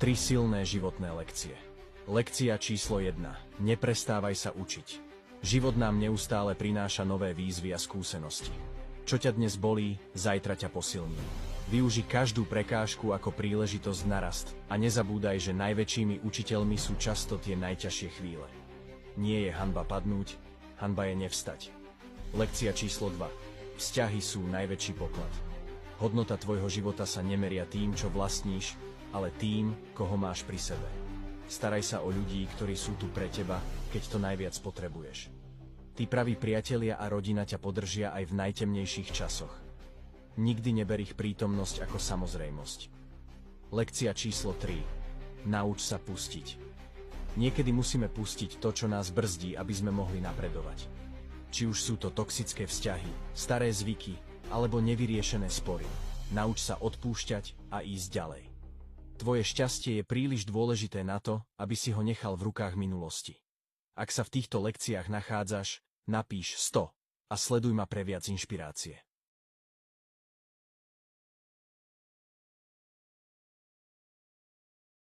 3 silné životné lekcie. Lekcia číslo 1. Neprestávaj sa učiť. Život nám neustále prináša nové výzvy a skúsenosti. Čo ťa dnes bolí, zajtra ťa posilní. Využi každú prekážku ako príležitosť na rast a nezabúdaj, že najväčšími učiteľmi sú často tie najťažšie chvíle. Nie je hanba padnúť, hanba je nevstať. Lekcia číslo 2. Vzťahy sú najväčší poklad. Hodnota tvojho života sa nemeria tým, čo vlastníš, ale tým, koho máš pri sebe. Staraj sa o ľudí, ktorí sú tu pre teba, keď to najviac potrebuješ. Tí praví priatelia a rodina ťa podržia aj v najtemnejších časoch. Nikdy neber ich prítomnosť ako samozrejmosť. Lekcia číslo 3. Nauč sa pustiť. Niekedy musíme pustiť to, čo nás brzdí, aby sme mohli napredovať. Či už sú to toxické vzťahy, staré zvyky, alebo nevyriešené spory. Nauč sa odpúšťať a ísť ďalej. Tvoje šťastie je príliš dôležité na to, aby si ho nechal v rukách minulosti. Ak sa v týchto lekciách nachádzaš, napíš 100 a sleduj ma pre viac inšpirácie.